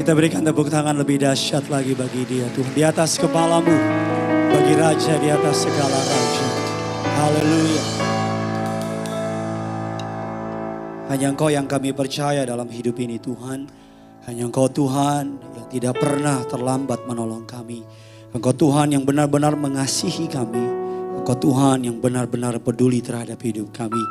Kita berikan tepuk tangan lebih dahsyat lagi bagi dia Tuhan. Di atas kepalamu, bagi Raja di atas segala raja. Haleluya. Hanya Engkau yang kami percaya dalam hidup ini Tuhan. Hanya Engkau Tuhan yang tidak pernah terlambat menolong kami. Engkau Tuhan yang benar-benar mengasihi kami. Engkau Tuhan yang benar-benar peduli terhadap hidup kami.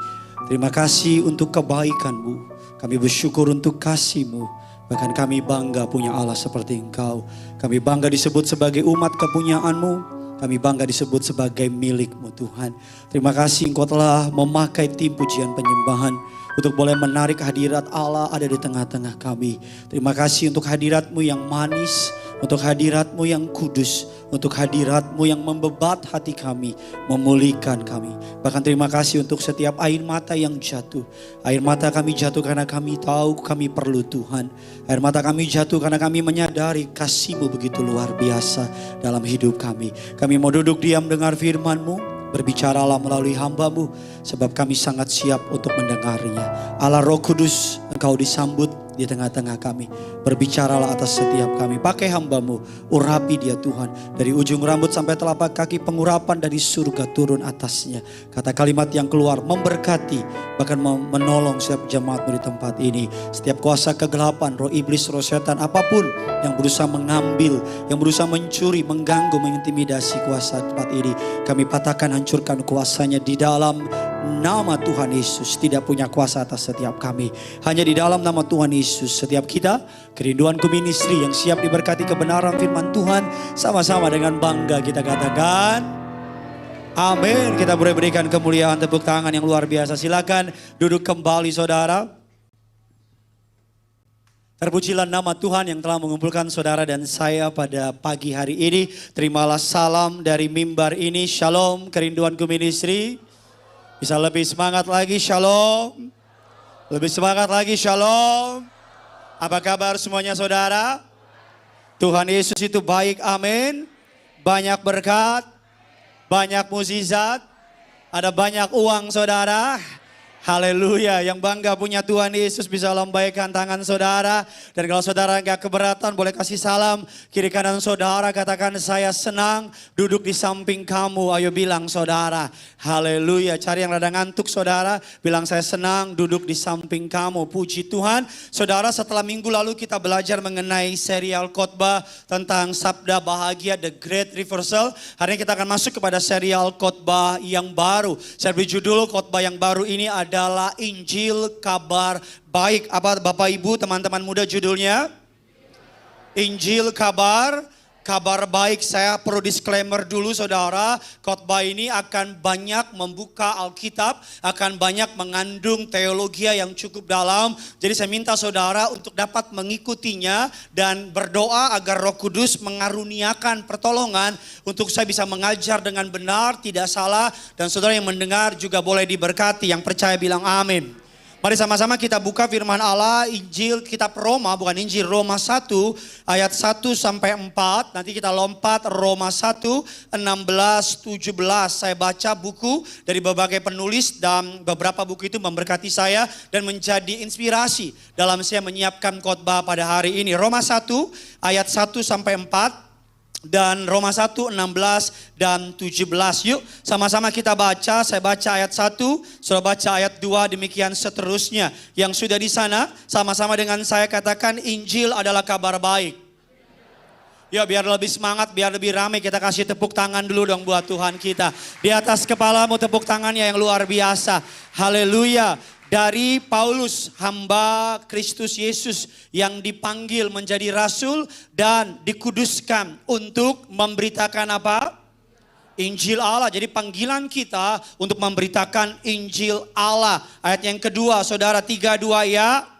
Terima kasih untuk kebaikan-Mu. Kami bersyukur untuk kasih-Mu. Bahkan kami bangga punya Allah seperti Engkau. Kami bangga disebut sebagai umat kepunyaan-Mu. Kami bangga disebut sebagai milik-Mu Tuhan. Terima kasih Engkau telah memakai tim pujian penyembahan untuk boleh menarik hadirat Allah ada di tengah-tengah kami. Terima kasih untuk hadirat-Mu yang manis, untuk hadirat-Mu yang kudus, untuk hadirat-Mu yang membebat hati kami, memulihkan kami. Bahkan terima kasih untuk setiap air mata yang jatuh. Air mata kami jatuh karena kami tahu kami perlu Tuhan. Air mata kami jatuh karena kami menyadari kasih-Mu begitu luar biasa dalam hidup kami. Kami mau duduk diam dengar firman-Mu. Berbicaralah melalui hamba-Mu, sebab kami sangat siap untuk mendengarnya. Allah Roh Kudus, Engkau disambut di tengah-tengah kami. Berbicaralah atas setiap kami. Pakai hamba-Mu, urapi dia Tuhan. Dari ujung rambut sampai telapak kaki, pengurapan dari surga turun atasnya. Kata kalimat yang keluar memberkati, bahkan menolong setiap jemaat-Mu di tempat ini. Setiap kuasa kegelapan, roh iblis, roh setan, apapun yang berusaha mengambil, yang berusaha mencuri, mengganggu, mengintimidasi kuasa tempat ini, kami patahkan, hancurkan kuasanya di dalam nama Tuhan Yesus. Tidak punya kuasa atas setiap kami. Hanya di dalam nama Tuhan Yesus setiap kita, kerinduanku ministry yang siap diberkati kebenaran firman Tuhan, sama-sama dengan bangga kita katakan amin. Kita boleh berikan kemuliaan tepuk tangan yang luar biasa. Silakan duduk kembali saudara. Terpujilah nama Tuhan yang telah mengumpulkan saudara dan saya pada pagi hari ini. Terimalah salam dari mimbar ini. Shalom kerinduanku ministry. Bisa lebih semangat lagi, shalom. Lebih semangat lagi, shalom. Apa kabar semuanya saudara? Tuhan Yesus itu baik, amin. Banyak berkat, banyak mukjizat, ada banyak uang saudara. Haleluya, yang bangga punya Tuhan Yesus bisa lambaikan tangan saudara. Dan kalau saudara enggak keberatan boleh kasih salam kiri kanan saudara. Katakan saya senang duduk di samping kamu. Ayo bilang saudara. Haleluya, cari yang rada ngantuk saudara. Bilang saya senang duduk di samping kamu. Puji Tuhan. Saudara, setelah minggu lalu kita belajar mengenai serial khotbah tentang sabda bahagia, The Great Reversal. Hari ini kita akan masuk kepada serial khotbah yang baru. Saya beri judul khotbah yang baru ini adalah Injil Kabar Baik. Apa Bapak Ibu teman-teman muda judulnya? Injil Kabar Baik. Saya perlu disclaimer dulu saudara. Khotbah ini akan banyak membuka Alkitab, akan banyak mengandung teologi yang cukup dalam. Jadi saya minta saudara untuk dapat mengikutinya dan berdoa agar Roh Kudus mengaruniakan pertolongan untuk saya bisa mengajar dengan benar, tidak salah. Dan saudara yang mendengar juga boleh diberkati. Yang percaya bilang amin. Mari sama-sama kita buka firman Allah, Injil kitab Roma, bukan Injil, Roma 1 ayat 1 sampai 4. Nanti kita lompat Roma 1, 16, 17. Saya baca buku dari berbagai penulis dan beberapa buku itu memberkati saya dan menjadi inspirasi dalam saya menyiapkan khotbah pada hari ini. Roma 1 ayat 1 sampai 4. Dan Roma 1, 16 dan 17. Yuk sama-sama kita baca. Saya baca ayat 1, saudara baca ayat 2, demikian seterusnya. Yang sudah di sana sama-sama dengan saya katakan Injil adalah kabar baik. Ya biar lebih semangat, biar lebih ramai kita kasih tepuk tangan dulu dong buat Tuhan kita. Di atas kepalamu tepuk tangannya yang luar biasa. Haleluya. Dari Paulus, hamba Kristus Yesus yang dipanggil menjadi rasul dan dikuduskan untuk memberitakan apa? Injil Allah. Jadi panggilan kita untuk memberitakan Injil Allah. Ayat yang kedua, saudara 3:2 ya.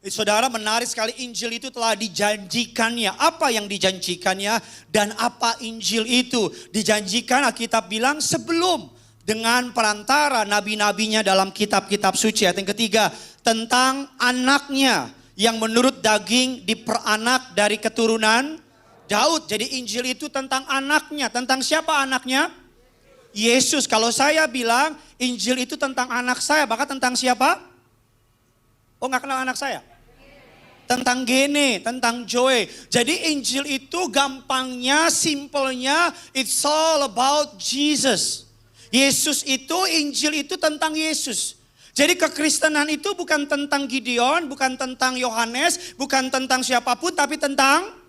Saudara, menarik sekali, Injil itu telah dijanjikannya. Apa yang dijanjikannya dan apa Injil itu? Dijanjikan, Alkitab bilang sebelum, dengan perantara nabi-nabinya dalam kitab-kitab suci. Ayat yang ketiga, tentang anaknya yang menurut daging diperanak dari keturunan Daud. Jadi Injil itu tentang anaknya. Tentang siapa anaknya? Yesus. Kalau saya bilang Injil itu tentang anak saya, maka tentang siapa? Oh, nggak kenal anak saya? Tentang Gene, tentang Joy. Jadi Injil itu gampangnya, simpelnya, it's all about Jesus. Yesus itu, Injil itu tentang Yesus. Jadi kekristenan itu bukan tentang Gideon, bukan tentang Yohanes, bukan tentang siapapun, tapi tentang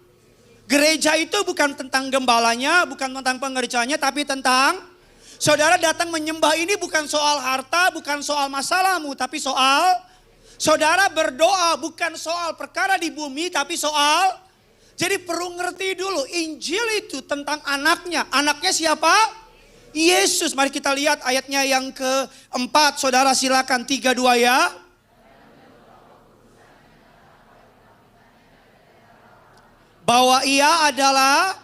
gereja itu bukan tentang gembalanya, bukan tentang pengerjanya, tapi tentang saudara datang menyembah ini bukan soal harta, bukan soal masalahmu, tapi soal saudara berdoa bukan soal perkara di bumi tapi soal. Jadi perlu ngerti dulu Injil itu tentang anaknya. Anaknya siapa? Yesus. Mari kita lihat ayatnya yang keempat. Saudara silakan 3-2 ya. Bahwa ia adalah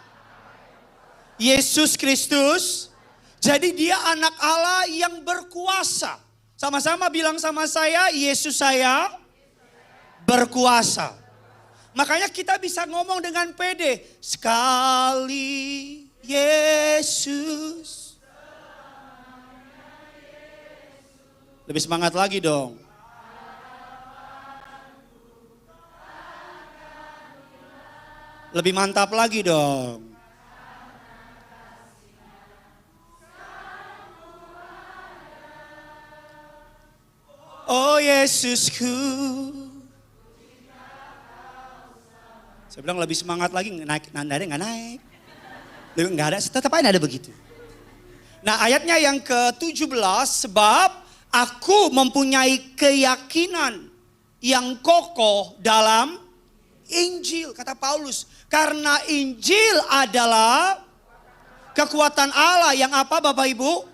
Yesus Kristus. Jadi dia anak Allah yang berkuasa. Sama-sama bilang sama saya, Yesus saya berkuasa. Makanya kita bisa ngomong dengan pede. Sekali Yesus. Lebih semangat lagi dong. Lebih mantap lagi dong. Oh Yesusku. Saya bilang lebih semangat lagi, naik, nadanya nggak naik. Nggak ada, tetap aja ada begitu. Nah ayatnya yang ke-17, sebab aku mempunyai keyakinan yang kokoh dalam Injil, kata Paulus. Karena Injil adalah kekuatan Allah yang apa Bapak Ibu?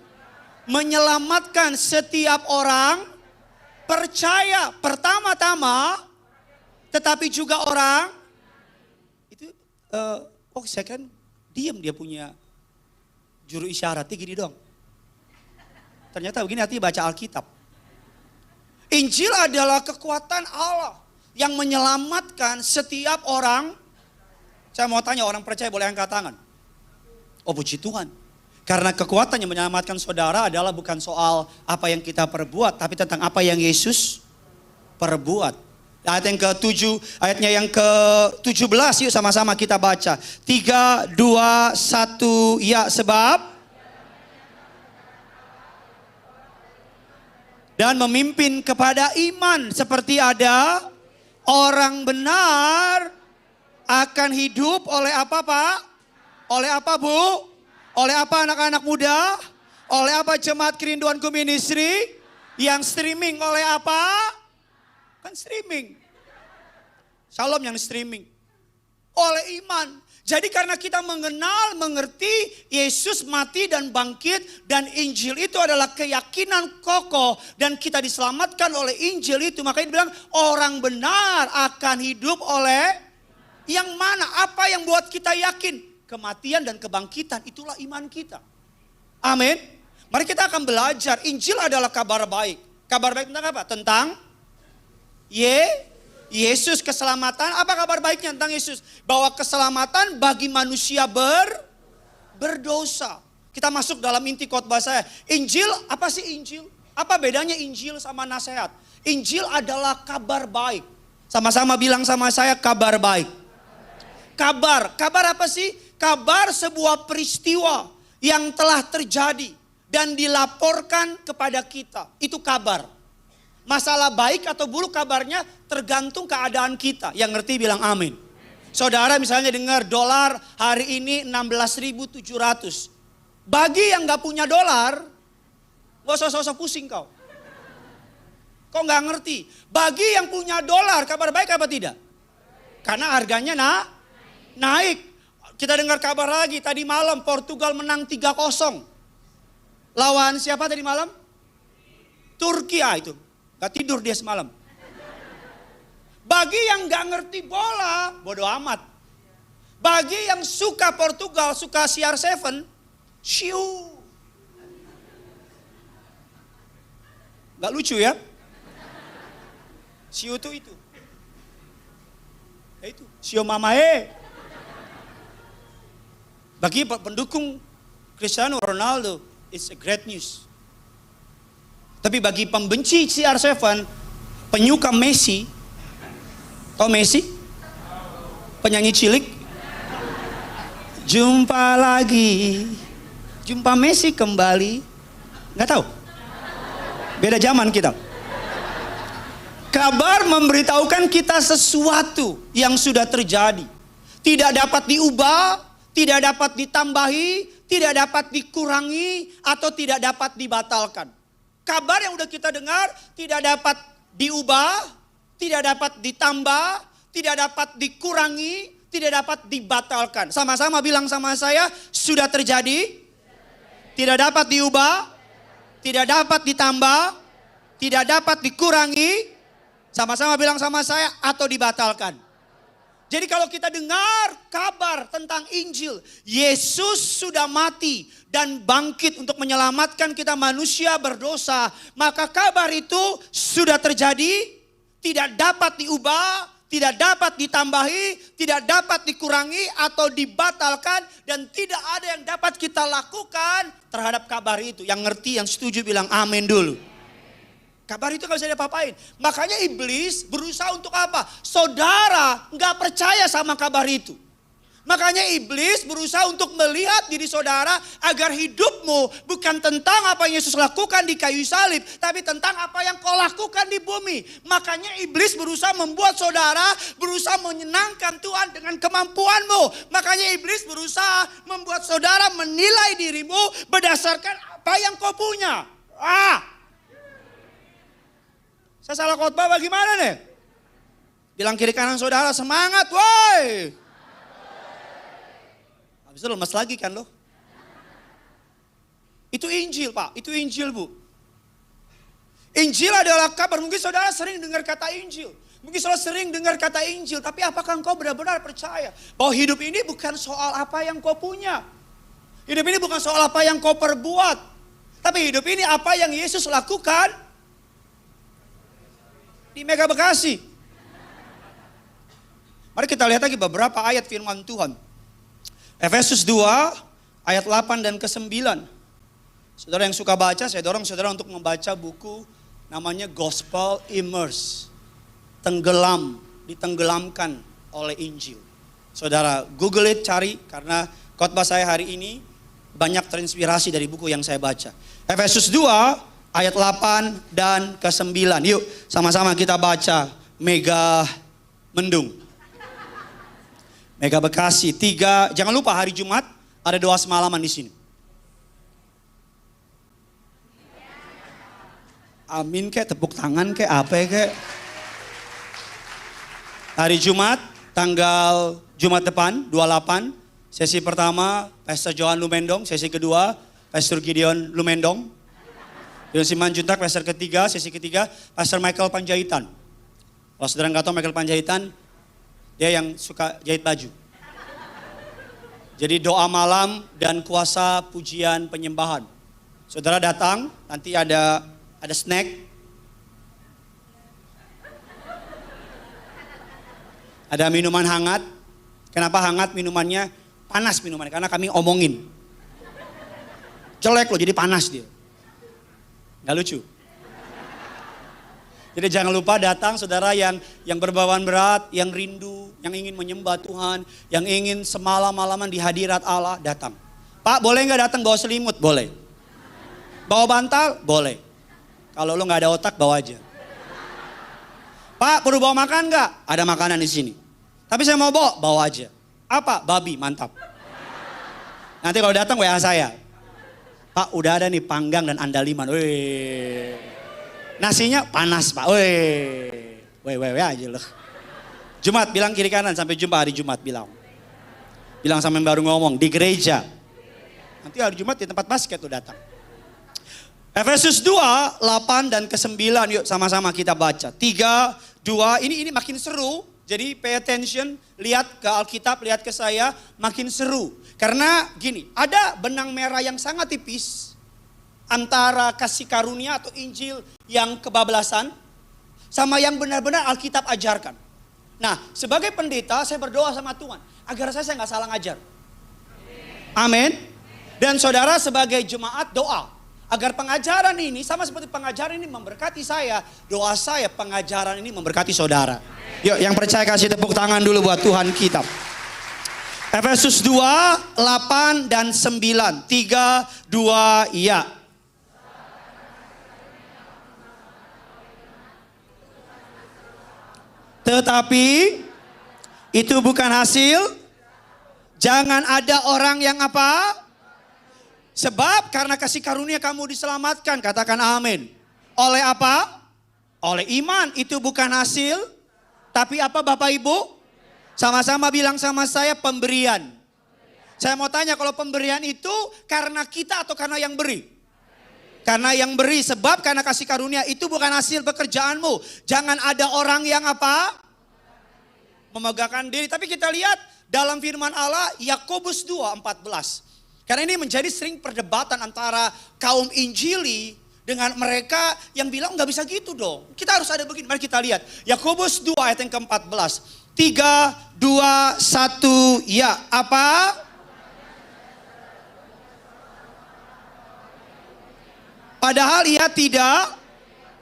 Menyelamatkan setiap orang percaya pertama-tama, tetapi juga orang itu, saya kan diam dia punya juru isyaratnya gini dong. Ternyata begini hati baca Alkitab. Injil adalah kekuatan Allah yang menyelamatkan setiap orang. Saya mau tanya orang percaya boleh angkat tangan. Oh puji Tuhan. Karena kekuatan yang menyelamatkan saudara adalah bukan soal apa yang kita perbuat, tapi tentang apa yang Yesus perbuat. Ayat yang ke-7, ayatnya yang ke-17 yuk sama-sama kita baca. 3, 2, 1, ya sebab. Dan memimpin kepada iman seperti ada orang benar akan hidup oleh apa Pak? Oleh apa Bu? Oleh apa anak-anak muda? Oleh apa jemaat kerinduanku ministry? Yang streaming oleh apa? Kan streaming. Shalom yang streaming. Oleh iman. Jadi karena kita mengenal, mengerti Yesus mati dan bangkit. Dan Injil itu adalah keyakinan kokoh. Dan kita diselamatkan oleh Injil itu. Makanya dibilang orang benar akan hidup oleh yang mana? Apa yang buat kita yakin? Kematian dan kebangkitan, itulah iman kita. Amin. Mari kita akan belajar. Injil adalah kabar baik. Kabar baik tentang apa? Tentang Yesus, keselamatan. Apa kabar baiknya tentang Yesus? Bahwa keselamatan bagi manusia berdosa. Kita masuk dalam inti khotbah saya. Injil, apa sih Injil? Apa bedanya Injil sama nasihat? Injil adalah kabar baik. Sama-sama bilang sama saya kabar baik. Kabar apa sih? Kabar sebuah peristiwa yang telah terjadi dan dilaporkan kepada kita. Itu kabar. Masalah baik atau buruk kabarnya tergantung keadaan kita. Yang ngerti bilang amin. Saudara misalnya dengar dolar hari ini 16.700. Bagi yang gak punya dolar, gak usah pusing kau. Kau gak ngerti. Bagi yang punya dolar, kabar baik apa tidak? Karena harganya naik. Kita dengar kabar lagi, tadi malam Portugal menang 3-0. Lawan siapa tadi malam? Turki itu. Gak tidur dia semalam. Bagi yang gak ngerti bola, bodo amat. Bagi yang suka Portugal, suka CR7, shiu. Gak lucu ya? Shiu itu. Ya itu, Shio Mamae. Bagi pendukung Cristiano Ronaldo, it's a great news. Tapi bagi pembenci CR7, penyuka Messi, tahu Messi? Penyanyi cilik. Jumpa lagi, jumpa Messi kembali. Nggak tahu? Beda zaman kita. Kabar memberitahukan kita sesuatu yang sudah terjadi. Tidak dapat diubah, tidak dapat ditambahi, tidak dapat dikurangi, atau tidak dapat dibatalkan. Kabar yang udah kita dengar tidak dapat diubah, tidak dapat ditambah, tidak dapat dikurangi, tidak dapat dibatalkan. Sama-sama bilang sama saya, sudah terjadi, tidak dapat diubah, tidak dapat ditambah, tidak dapat dikurangi. Sama-sama bilang sama saya, atau dibatalkan. Jadi kalau kita dengar kabar tentang Injil, Yesus sudah mati dan bangkit untuk menyelamatkan kita manusia berdosa, maka kabar itu sudah terjadi, tidak dapat diubah, tidak dapat ditambahi, tidak dapat dikurangi atau dibatalkan, dan tidak ada yang dapat kita lakukan terhadap kabar itu. Yang ngerti, yang setuju bilang amin dulu. Kabar itu gak bisa diapa-apain. Makanya iblis berusaha untuk apa? Saudara gak percaya sama kabar itu. Makanya iblis berusaha untuk melihat diri saudara agar hidupmu bukan tentang apa yang Yesus lakukan di kayu salib, tapi tentang apa yang kau lakukan di bumi. Makanya iblis berusaha membuat saudara berusaha menyenangkan Tuhan dengan kemampuanmu. Makanya iblis berusaha membuat saudara menilai dirimu berdasarkan apa yang kau punya. Saya salah khotbah bagaimana nih? Bilang kiri kanan saudara, semangat woi. Habis itu lemas lagi kan lo. Itu Injil Pak, itu Injil Bu. Injil adalah kabar, mungkin saudara sering dengar kata Injil. Mungkin saudara sering dengar kata Injil, tapi apakah engkau benar-benar percaya bahwa hidup ini bukan soal apa yang kau punya. Hidup ini bukan soal apa yang kau perbuat. Tapi hidup ini apa yang Yesus lakukan di Mega Bekasi. Mari kita lihat lagi beberapa ayat firman Tuhan. Efesus 2 ayat 8 dan ke-9. Saudara yang suka baca, saya dorong saudara untuk membaca buku namanya Gospel Immerse. Tenggelam, ditenggelamkan oleh Injil. Saudara Google it, cari, karena khotbah saya hari ini banyak terinspirasi dari buku yang saya baca. Efesus 2 ayat 8 dan ke-9. Yuk sama-sama kita baca Mega Mendung. Mega Bekasi 3. Jangan lupa hari Jumat ada doa semalaman di sini. Amin kek, tepuk tangan kek, apa kek. Hari Jumat, tanggal Jumat depan 28. Sesi pertama Pastor Johan Lumendong, sesi kedua Pastor Gideon Lumendong. Gideon Simanjuntak, Pastor ketiga, sesi ketiga Pastor Michael Panjaitan. Kalau saudara nggak tahu Michael Panjaitan, dia yang suka jahit baju. Jadi doa malam dan kuasa pujian penyembahan. Saudara datang, nanti ada snack. Ada minuman hangat. Kenapa hangat minumannya? Panas minumannya, karena kami omongin. Jelek loh, jadi panas dia. Gak lucu. Jadi jangan lupa datang saudara yang berbawaan berat, yang rindu, yang ingin menyembah Tuhan, yang ingin semalam-malaman di hadirat Allah, datang. Pak boleh gak datang bawa selimut? Boleh. Bawa bantal? Boleh. Kalau lo gak ada otak bawa aja. Pak perlu bawa makan gak? Ada makanan di sini. Tapi saya mau bawa aja. Apa? Babi, mantap. Nanti kalau datang WA saya. Pak udah ada nih panggang dan andaliman. Wih. Nasinya panas Pak. Wih aja loh. Jumat bilang kiri kanan, sampai jumpa hari Jumat bilang. Bilang sama yang baru ngomong di gereja. Nanti hari Jumat di tempat basket tuh datang. Efesus 2, 8 dan ke-9 yuk sama-sama kita baca. 3, 2, ini makin seru. Jadi pay attention, lihat ke Alkitab, lihat ke saya, makin seru. Karena gini, ada benang merah yang sangat tipis antara kasih karunia atau Injil yang kebablasan sama yang benar-benar Alkitab ajarkan. Nah, sebagai pendeta saya berdoa sama Tuhan agar saya nggak salah ngajar. Amin. Dan saudara sebagai jemaat doa agar pengajaran ini sama seperti pengajaran ini memberkati saya. Doa saya pengajaran ini memberkati saudara. Yuk yang percaya kasih tepuk tangan dulu buat Tuhan kita. Efesus 2, 8 dan 9. 3, 2, ya. Tetapi itu bukan hasil. Jangan ada orang yang apa? Sebab karena kasih karunia kamu diselamatkan. Katakan amin. Oleh apa? Oleh iman. Itu bukan hasil. Tapi apa Bapak Ibu? Sama-sama bilang sama saya pemberian. Saya mau tanya kalau pemberian itu karena kita atau karena yang beri? Karena yang beri. Sebab karena kasih karunia itu bukan hasil pekerjaanmu. Jangan ada orang yang apa? Memegahkan diri. Tapi kita lihat dalam firman Allah Yakobus 2:14. Karena ini menjadi sering perdebatan antara kaum Injili dengan mereka yang bilang nggak bisa gitu dong. Kita harus ada begini. Mari kita lihat. Yakobus 2 ayat yang ke-14. 3, 2, 1, ya. Apa? Padahal ia tidak.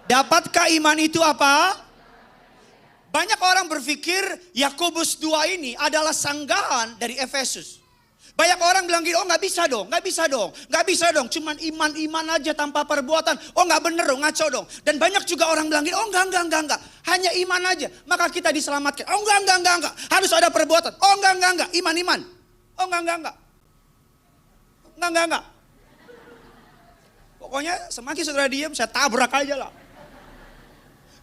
Dapatkah iman itu apa? Banyak orang berpikir Yakobus 2 ini adalah sanggahan dari Efesus. Banyak orang bilang gini, oh nggak bisa dong, nggak bisa dong, nggak bisa dong, cuman iman aja tanpa perbuatan. Oh nggak bener dong, ngaco dong. Dan banyak juga orang bilang gini, oh enggak, hanya iman aja, maka kita diselamatkan. Oh enggak, harus ada perbuatan. Oh enggak, iman. Oh enggak. Pokoknya semakin saudara diam, saya tabrak aja lah.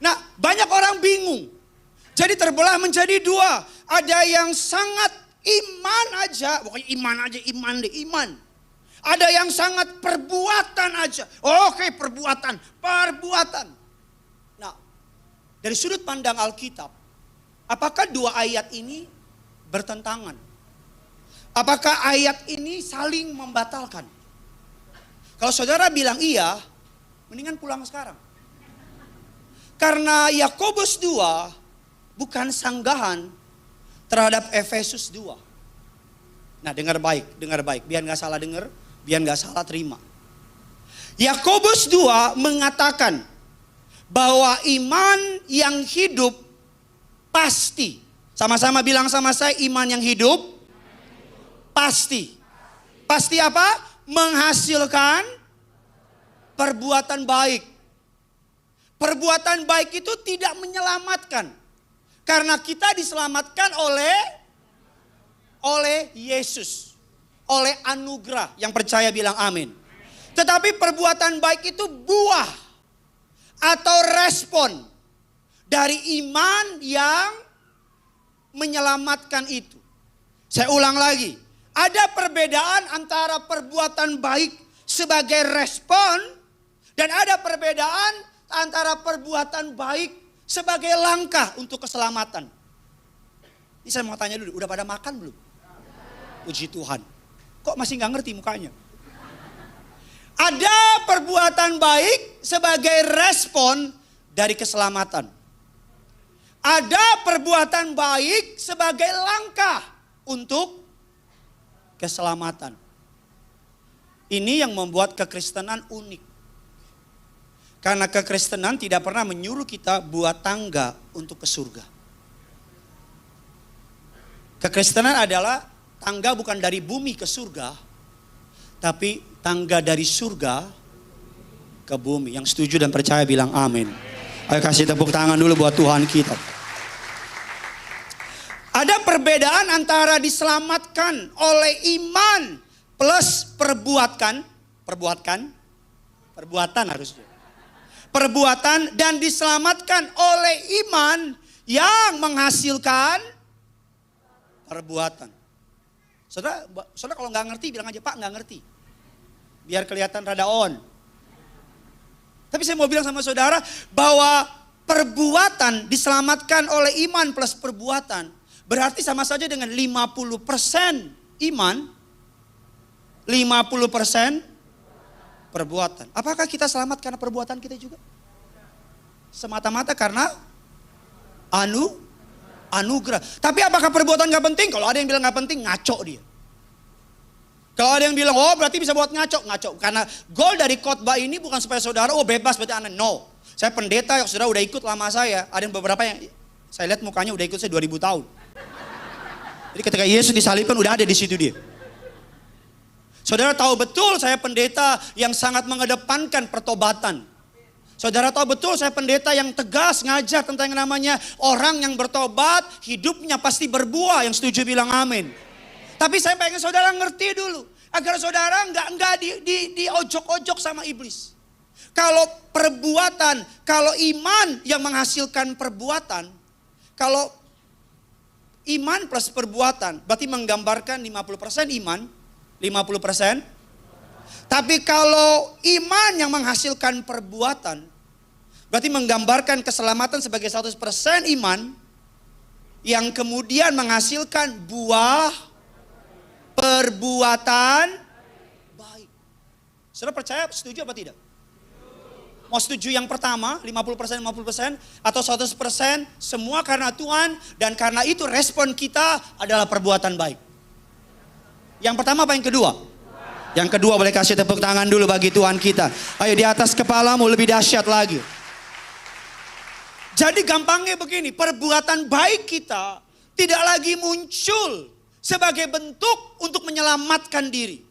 Nah, banyak orang bingung. Jadi terbelah menjadi dua. Ada yang sangat iman aja, pokoknya iman. Ada yang sangat perbuatan aja. Oke, perbuatan. Nah, dari sudut pandang Alkitab, apakah dua ayat ini bertentangan? Apakah ayat ini saling membatalkan? Kalau saudara bilang iya, mendingan pulang sekarang. Karena Yakobus 2 bukan sanggahan terhadap Efesus 2. Nah dengar baik, biar gak salah dengar, biar gak salah terima. Yakobus 2 mengatakan bahwa iman yang hidup pasti. Sama-sama bilang sama saya, iman yang hidup pasti. Pasti apa? Menghasilkan perbuatan baik. Perbuatan baik itu tidak menyelamatkan. Karena kita diselamatkan oleh Yesus. Oleh anugerah. Yang percaya bilang amin. Tetapi perbuatan baik itu buah. Atau respon. Dari iman yang menyelamatkan itu. Saya ulang lagi. Ada perbedaan antara perbuatan baik sebagai respon. Dan ada perbedaan antara perbuatan baik sebagai langkah untuk keselamatan. Ini saya mau tanya dulu, udah pada makan belum? Puji Tuhan. Kok masih gak ngerti mukanya? Ada perbuatan baik sebagai respon dari keselamatan. Ada perbuatan baik sebagai langkah untuk keselamatan. Ini yang membuat kekristenan unik. Karena kekristenan tidak pernah menyuruh kita buat tangga untuk ke surga. Kekristenan adalah tangga bukan dari bumi ke surga, tapi tangga dari surga ke bumi. Yang setuju dan percaya bilang amin. Ayo kasih tepuk tangan dulu buat Tuhan kita. Ada perbedaan antara diselamatkan oleh iman plus perbuatan harusnya. Perbuatan dan diselamatkan oleh iman yang menghasilkan perbuatan. Saudara kalau nggak ngerti bilang aja, Pak nggak ngerti. Biar kelihatan rada on. Tapi saya mau bilang sama saudara bahwa perbuatan diselamatkan oleh iman plus perbuatan. Berarti sama saja dengan 50% iman, 50% perbuatan. Apakah kita selamat karena perbuatan kita juga? Semata-mata karena anugerah. Tapi apakah perbuatan gak penting? Kalau ada yang bilang gak penting, ngaco dia. Kalau ada yang bilang, oh berarti bisa buat ngaco. Ngaco, karena goal dari khotbah ini bukan supaya saudara, oh bebas berarti Anda. No, saya pendeta yang saudara udah ikut lama saya. Ada yang beberapa yang saya lihat mukanya udah ikut saya 2000 tahun. Jadi ketika Yesus disalibkan udah ada di situ dia. Saudara tahu betul saya pendeta yang sangat mengedepankan pertobatan. Saudara tahu betul saya pendeta yang tegas ngajar tentang yang namanya orang yang bertobat, hidupnya pasti berbuah. Yang setuju bilang amin. Tapi saya pengen saudara ngerti dulu. Agar saudara nggak di ojok-ojok sama iblis. Kalau perbuatan, kalau iman yang menghasilkan perbuatan. Kalau iman plus perbuatan, berarti menggambarkan 50% iman, 50%. Tapi kalau iman yang menghasilkan perbuatan, berarti menggambarkan keselamatan sebagai 100% iman, yang kemudian menghasilkan buah perbuatan baik. Saudara percaya, setuju apa tidak? Mau setuju yang pertama, 50%, 50%, atau 100%, semua karena Tuhan, dan karena itu respon kita adalah perbuatan baik. Yang pertama apa yang kedua? Yang kedua boleh kasih tepuk tangan dulu bagi Tuhan kita. Ayo di atas kepalamu lebih dahsyat lagi. Jadi gampangnya begini, perbuatan baik kita tidak lagi muncul sebagai bentuk untuk menyelamatkan diri.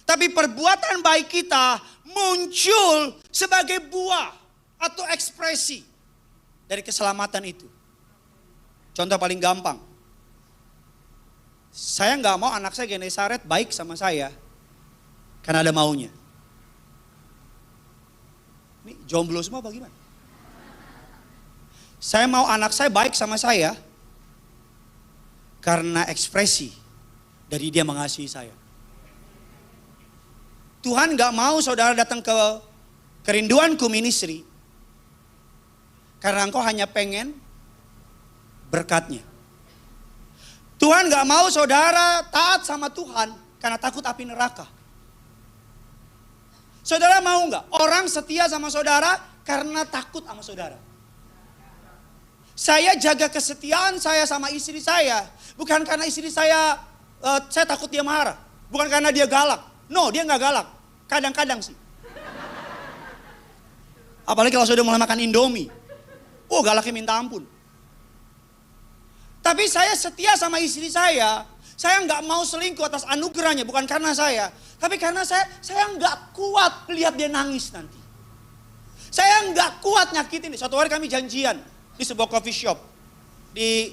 Tapi perbuatan baik kita muncul sebagai buah atau ekspresi dari keselamatan itu. Contoh paling gampang. Saya nggak mau anak saya Genesaret baik sama saya karena ada maunya. Ini jomblo semua bagaimana? Saya mau anak saya baik sama saya karena ekspresi dari dia mengasihi saya. Tuhan gak mau saudara datang ke kerinduanku ministry karena engkau hanya pengen berkatnya. Tuhan gak mau saudara taat sama Tuhan karena takut api neraka. Saudara mau gak orang setia sama saudara karena takut sama saudara? Saya jaga kesetiaan saya sama istri saya bukan karena istri saya takut dia marah. Bukan karena dia galak. No, dia gak galak. Kadang-kadang sih. Apalagi kalau sudah mulai makan Indomie. Oh galaknya minta ampun. Tapi saya setia sama istri saya. Saya gak mau selingkuh atas anugerahnya. Bukan karena saya. Tapi karena saya gak kuat lihat dia nangis nanti. Saya gak kuat nyakitin. Suatu hari kami janjian di sebuah coffee shop. Di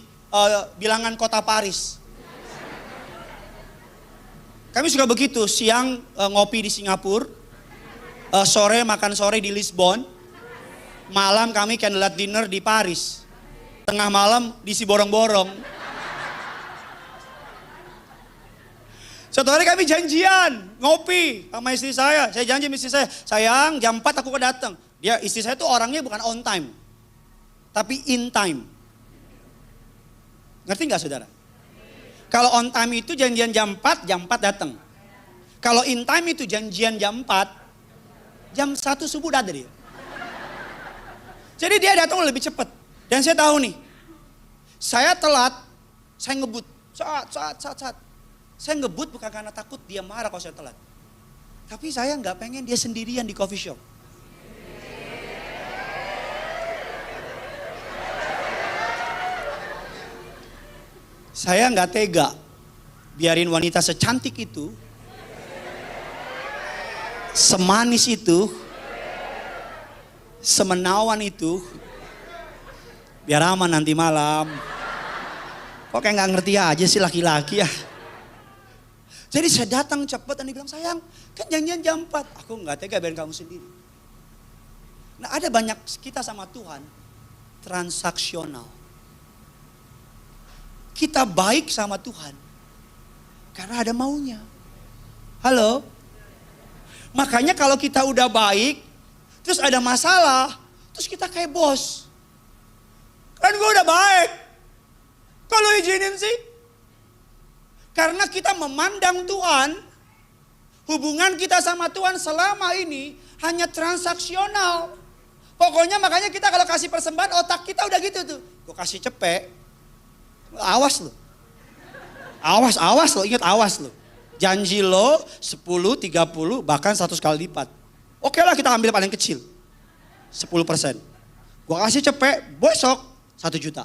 bilangan kota Paris. Kami suka begitu, siang ngopi di Singapura, sore makan sore di Lisbon, malam kami candlelight dinner di Paris, tengah malam di Siborong-borong. Suatu hari kami janjian, ngopi sama istri saya janji sama istri saya, sayang jam 4 aku datang. Dia istri saya tuh orangnya bukan on time, tapi in time. Ngerti gak saudara? Kalau on time itu janjian jam 4 datang. Kalau in time itu janjian jam 4, jam 1 subuh udah ada dia. Jadi dia datang lebih cepat. Dan saya tahu nih, saya telat, saya ngebut. Saat. Saya ngebut bukan karena takut dia marah kalau saya telat. Tapi saya nggak pengen dia sendirian di coffee shop. Saya nggak tega biarin wanita secantik itu, semanis itu, semenawan itu, biar aman nanti malam. Kok kayak nggak ngerti aja sih laki-laki ya. Jadi saya datang cepat dan dia bilang, sayang kan janjian jam 4. Aku nggak tega biarin kamu sendiri. Nah ada banyak kita sama Tuhan transaksional. Kita baik sama Tuhan karena ada maunya. Halo? Makanya kalau kita udah baik, terus ada masalah, terus kita kayak bos. Kan gue udah baik. Kalau izinin sih. Karena kita memandang Tuhan, hubungan kita sama Tuhan selama ini hanya transaksional. Pokoknya makanya kita kalau kasih persembahan otak kita udah gitu tuh. Gue kasih cepet. Awas lo. Awas lo, ingat awas lo. Janji lo 10, 30, bahkan 100 kali lipat. Oke lah kita ambil paling kecil. 10%. Gua kasih cepet, besok 1 juta.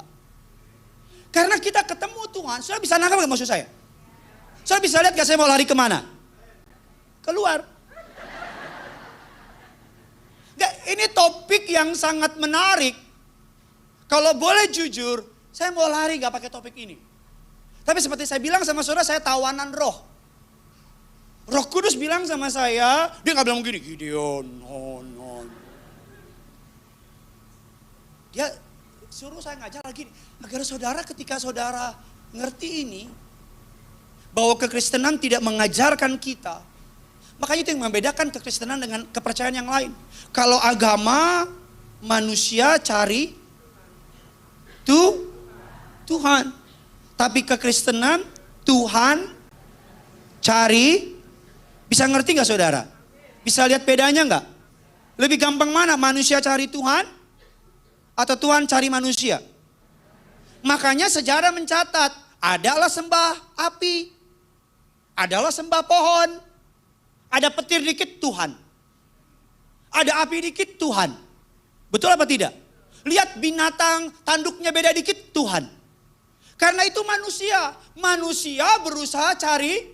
Karena kita ketemu Tuhan, saudara bisa nangkap gak maksud saya? Saudara bisa lihat gak saya mau lari kemana? Keluar. Gak, ini topik yang sangat menarik. Kalau boleh jujur, saya mau lari gak pakai topik ini. Tapi seperti saya bilang sama saudara, saya tawanan roh. Roh Kudus bilang sama saya, dia gak bilang begini, Gideon, no. Dia suruh saya ngajar lagi, agar saudara ketika saudara ngerti ini, bahwa kekristenan tidak mengajarkan kita. Makanya itu yang membedakan kekristenan dengan kepercayaan yang lain. Kalau agama, manusia cari Tuhan. Tapi kekristenan, Tuhan cari. Bisa ngerti gak saudara? Bisa lihat bedanya gak? Lebih gampang mana? Manusia cari Tuhan? Atau Tuhan cari manusia? Makanya sejarah mencatat, adalah sembah api, adalah sembah pohon, ada petir dikit Tuhan, ada api dikit Tuhan. Betul apa tidak? Lihat binatang tanduknya beda dikit Tuhan. Karena itu manusia berusaha cari,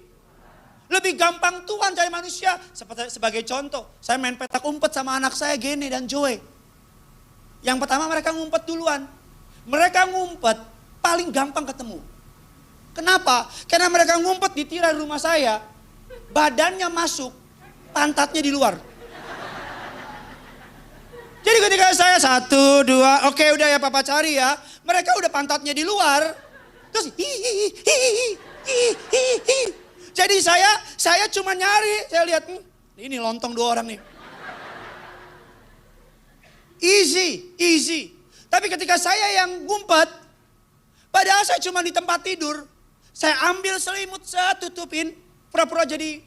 lebih gampang Tuhan cari manusia. Sebagai contoh, saya main petak umpet sama anak saya Gene dan Joy. Yang pertama mereka ngumpet duluan. Mereka ngumpet paling gampang ketemu. Kenapa? Karena mereka ngumpet di tirai rumah saya. Badannya masuk, pantatnya di luar. Jadi ketika saya 1, 2, oke udah ya papa cari ya. Mereka udah pantatnya di luar. Terus Jadi saya cuma nyari. Saya lihat, ini lontong 2 orang nih. Easy. Tapi ketika saya yang ngumpet, padahal saya cuma di tempat tidur, saya ambil selimut, saya tutupin, pura-pura jadi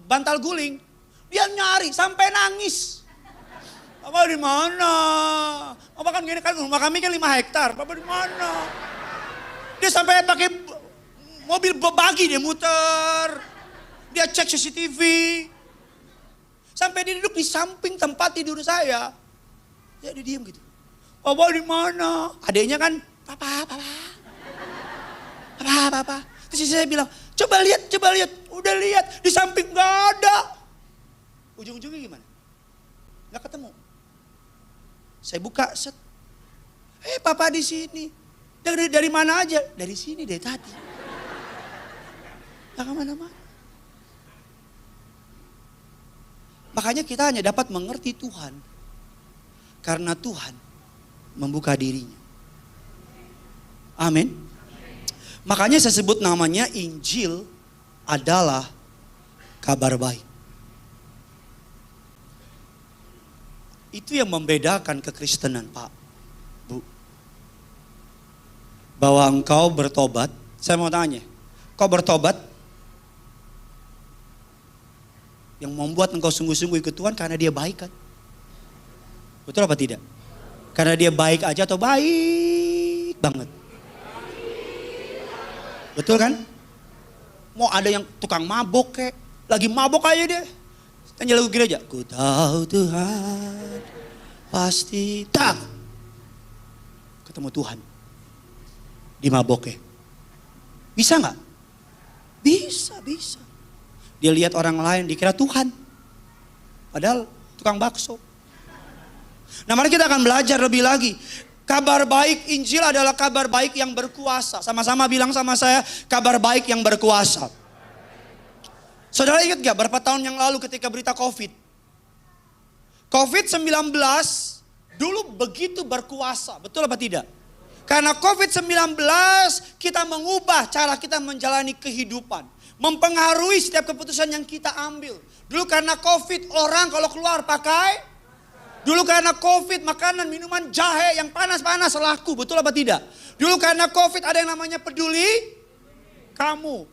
bantal guling. Dia nyari sampai nangis. Papa di mana? Papa kan gini kan rumah kami kan 5 hektar. Papa di mana? Dia sampai pakai mobil bagi dia muter. Dia cek CCTV. Sampai dia duduk di samping tempat tidur saya. Ya dia diam gitu. Papa di mana? Adiknya kan, papa. Terus saya bilang, coba lihat. Udah lihat, di samping gak ada. Ujung-ujungnya gimana? Gak ketemu. Saya buka, set. Papa di sini. Dari mana aja? Dari sini, dari tadi. Gak kemana-mana. Makanya kita hanya dapat mengerti Tuhan. Karena Tuhan membuka dirinya. Amin. Makanya saya sebut namanya Injil adalah kabar baik. Itu yang membedakan kekristenan, Pak, Bu. Bahwa engkau bertobat, saya mau tanya, kau bertobat yang membuat engkau sungguh-sungguh ikut Tuhan karena dia baik kan? Betul apa tidak? Karena dia baik aja atau baik banget? Betul kan? Mau ada yang tukang mabok kek, lagi mabok aja dia. Tanya lagu gereja, ku tahu Tuhan pasti tak. Ketemu Tuhan di maboknya. Bisa gak? Bisa. Dia lihat orang lain dikira Tuhan. Padahal tukang bakso. Nah mari kita akan belajar lebih lagi. Kabar baik Injil adalah kabar baik yang berkuasa. Sama-sama bilang sama saya, kabar baik yang berkuasa. Saudara ingat gak berapa tahun yang lalu ketika berita COVID? COVID-19 dulu begitu berkuasa, betul apa tidak? Karena COVID-19 kita mengubah cara kita menjalani kehidupan. Mempengaruhi setiap keputusan yang kita ambil. Dulu karena COVID orang kalau keluar pakai. Dulu karena COVID makanan, minuman, jahe yang panas-panas laku, betul apa tidak? Dulu karena COVID ada yang namanya peduli kamu.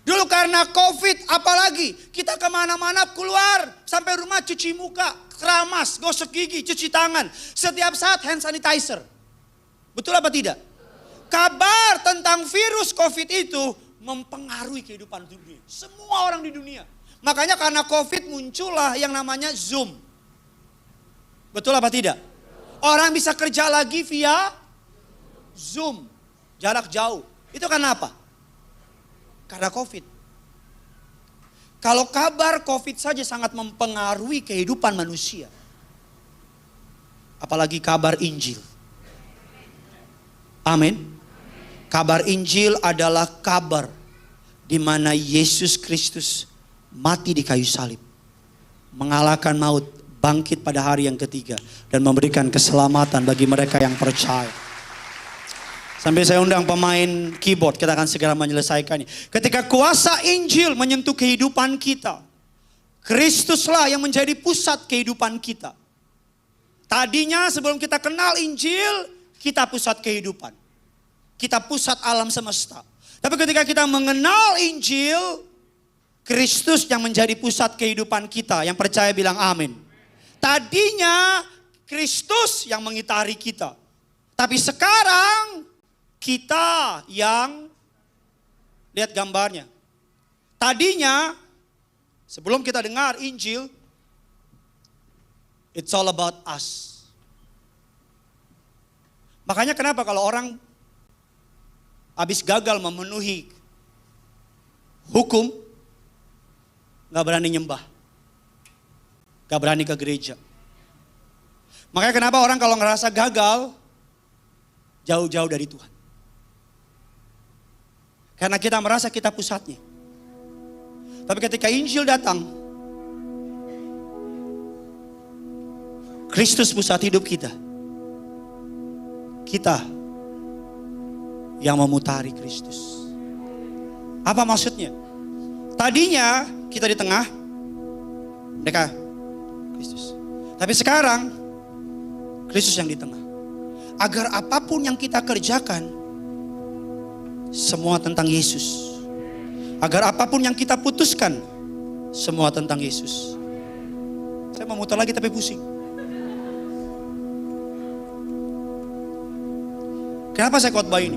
Dulu karena COVID apalagi kita kemana-mana keluar sampai rumah cuci muka, keramas, gosok gigi, cuci tangan. Setiap saat hand sanitizer. Betul apa tidak? Kabar tentang virus COVID itu mempengaruhi kehidupan dunia. Semua orang di dunia. Makanya karena COVID muncullah yang namanya Zoom. Betul apa tidak? Orang bisa kerja lagi via Zoom. Jarak jauh. Itu karena apa? Karena COVID. Kalau kabar COVID saja sangat mempengaruhi kehidupan manusia. Apalagi kabar Injil. Amin. Kabar Injil adalah kabar di mana Yesus Kristus mati di kayu salib. Mengalahkan maut, bangkit pada hari yang ketiga. Dan memberikan keselamatan bagi mereka yang percaya. Sambil saya undang pemain keyboard, kita akan segera menyelesaikannya. Ketika kuasa Injil menyentuh kehidupan kita, Kristuslah yang menjadi pusat kehidupan kita. Tadinya sebelum kita kenal Injil, kita pusat kehidupan. Kita pusat alam semesta. Tapi ketika kita mengenal Injil, Kristus yang menjadi pusat kehidupan kita. Yang percaya bilang amin. Tadinya Kristus yang mengitari kita. Tapi sekarang kita yang, lihat gambarnya. Tadinya sebelum kita dengar Injil, it's all about us. Makanya kenapa kalau orang habis gagal memenuhi hukum, gak berani nyembah. Gak berani ke gereja. Makanya kenapa orang kalau ngerasa gagal, jauh-jauh dari Tuhan. Karena kita merasa kita pusatnya. Tapi ketika Injil datang, Kristus pusat hidup kita. Kita yang memutari Kristus. Apa maksudnya? Tadinya kita di tengah, mereka Kristus. Tapi sekarang Kristus yang di tengah. Agar apapun yang kita kerjakan, semua tentang Yesus. Agar apapun yang kita putuskan, semua tentang Yesus. Saya mau muter lagi tapi pusing. Kenapa saya khotbah ini?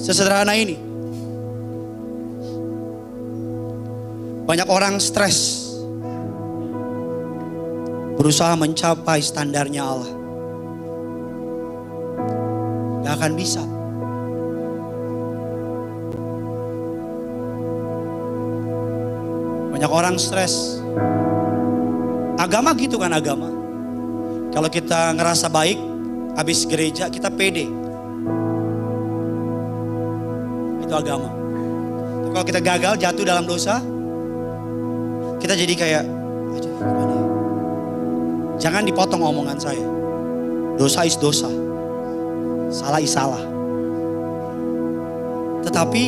Sesederhana ini. Banyak orang stres. Berusaha mencapai standarnya Allah. Gak akan bisa. Banyak orang stres. Agama gitu kan agama. Kalau kita ngerasa baik, habis gereja kita pede. Itu agama. Tapi kalau kita gagal jatuh dalam dosa, kita jadi kayak, aduh gimana ya? Jangan dipotong omongan saya. Dosa is dosa. Salah is salah. Tetapi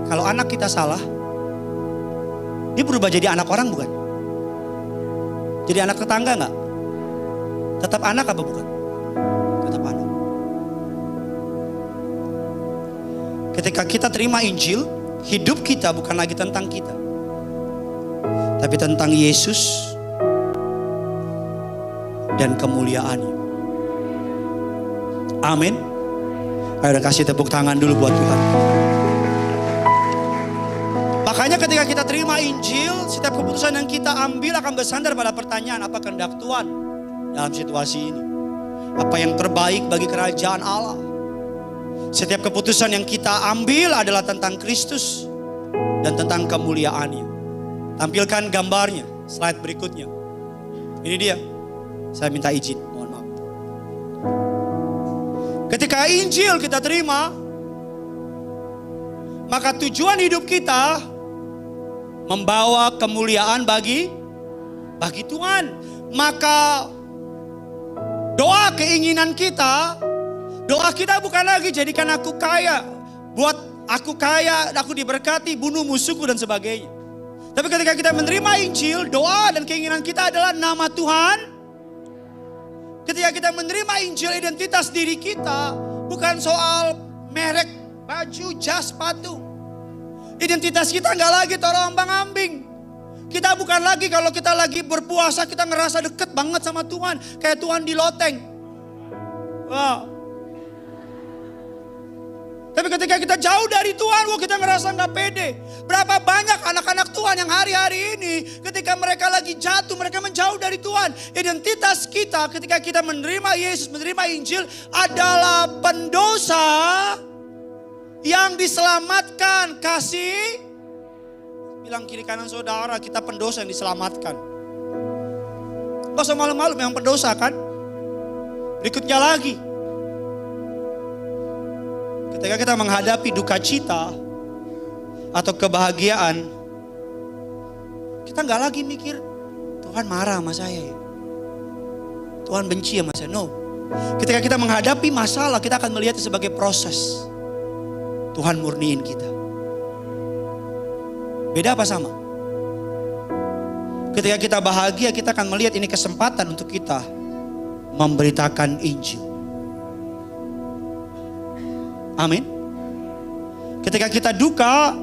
kalau anak kita salah, dia berubah jadi anak orang bukan? Jadi anak tetangga enggak? Tetap anak apa bukan? Tetap anak. Ketika kita terima Injil, hidup kita bukan lagi tentang kita. Tapi tentang Yesus dan kemuliaannya. Amin. Ayo kasih tepuk tangan dulu buat Tuhan. Makanya ketika kita terima Injil, setiap keputusan yang kita ambil akan bersandar pada pertanyaan, apa kehendak Tuhan dalam situasi ini? Apa yang terbaik bagi kerajaan Allah? Setiap keputusan yang kita ambil adalah tentang Kristus dan tentang kemuliaannya. Tampilkan gambarnya, slide berikutnya. Ini dia. Saya minta izin, mohon maaf. Ketika Injil kita terima, maka tujuan hidup kita membawa kemuliaan bagi Tuhan. Maka doa keinginan kita, doa kita bukan lagi jadikan aku kaya, buat aku kaya, aku diberkati, bunuh musuhku dan sebagainya. Tapi ketika kita menerima Injil, doa dan keinginan kita adalah nama Tuhan. Ketika kita menerima Injil, identitas diri kita bukan soal merek baju, jas, sepatu. Identitas kita nggak lagi terombang-ambing. Kita bukan lagi kalau kita lagi berpuasa kita ngerasa deket banget sama Tuhan, kayak Tuhan di loteng. Wow. Tapi ketika kita jauh dari Tuhan, kita ngerasa gak pede. Berapa banyak anak-anak Tuhan yang hari-hari ini ketika mereka lagi jatuh, mereka menjauh dari Tuhan. Identitas kita ketika kita menerima Yesus, menerima Injil adalah pendosa yang diselamatkan. Kasih, bilang kiri kanan saudara, kita pendosa yang diselamatkan. Gak usah malu-malu, memang pendosa kan. Berikutnya lagi, ketika kita menghadapi duka cita atau kebahagiaan, kita gak lagi mikir Tuhan marah sama saya ya, Tuhan benci sama saya. No, ketika kita menghadapi masalah, kita akan melihatnya sebagai proses. Tuhan murniin kita. Beda apa sama? Ketika kita bahagia, kita akan melihat ini kesempatan untuk kita memberitakan Injil. Amin. Ketika kita duka,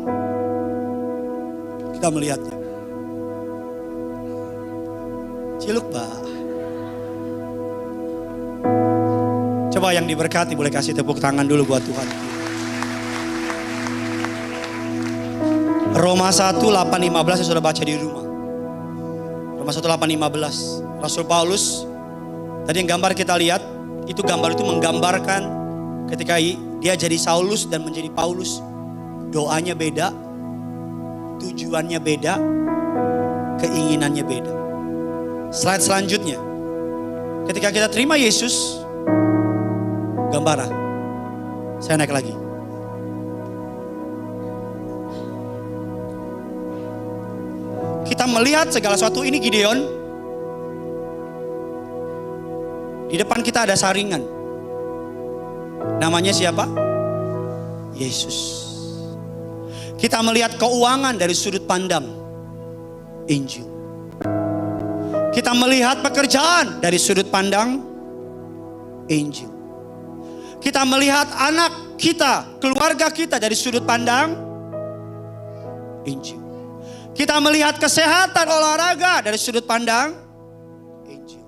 kita melihatnya. Ciluk bah. Coba yang diberkati boleh kasih tepuk tangan dulu buat Tuhan. Roma 1, 8, 15 saya sudah baca di rumah. Roma 1, 8, 15. Rasul Paulus, tadi yang gambar kita lihat, itu gambar itu menggambarkan ketika dia jadi Saulus dan menjadi Paulus. Doanya beda, tujuannya beda, keinginannya beda. Slide selanjutnya. Ketika kita terima Yesus, gambaran. Saya naik lagi. Kita melihat segala sesuatu ini Gideon. Di depan kita ada saringan. Namanya siapa? Yesus. Kita melihat keuangan dari sudut pandang Injil. Kita melihat pekerjaan dari sudut pandang Injil. Kita melihat anak kita, keluarga kita dari sudut pandang Injil. Kita melihat kesehatan olahraga dari sudut pandang Injil.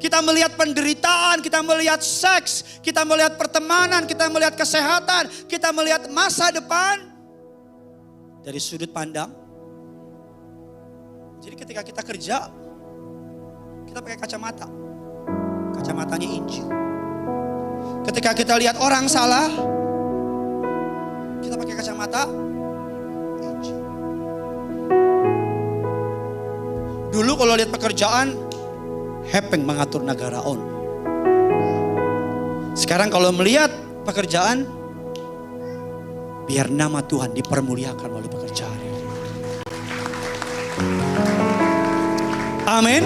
Kita melihat penderitaan, kita melihat seks, kita melihat pertemanan, kita melihat kesehatan, kita melihat masa depan dari sudut pandang. Jadi ketika kita kerja, kita pakai kacamata. Kacamatanya Injil. Ketika kita lihat orang salah, kita pakai kacamata Injil. Dulu kalau lihat pekerjaan, hepeng mengatur negara on. Sekarang kalau melihat pekerjaan, biar nama Tuhan dipermuliakan oleh pekerjaan. Amin.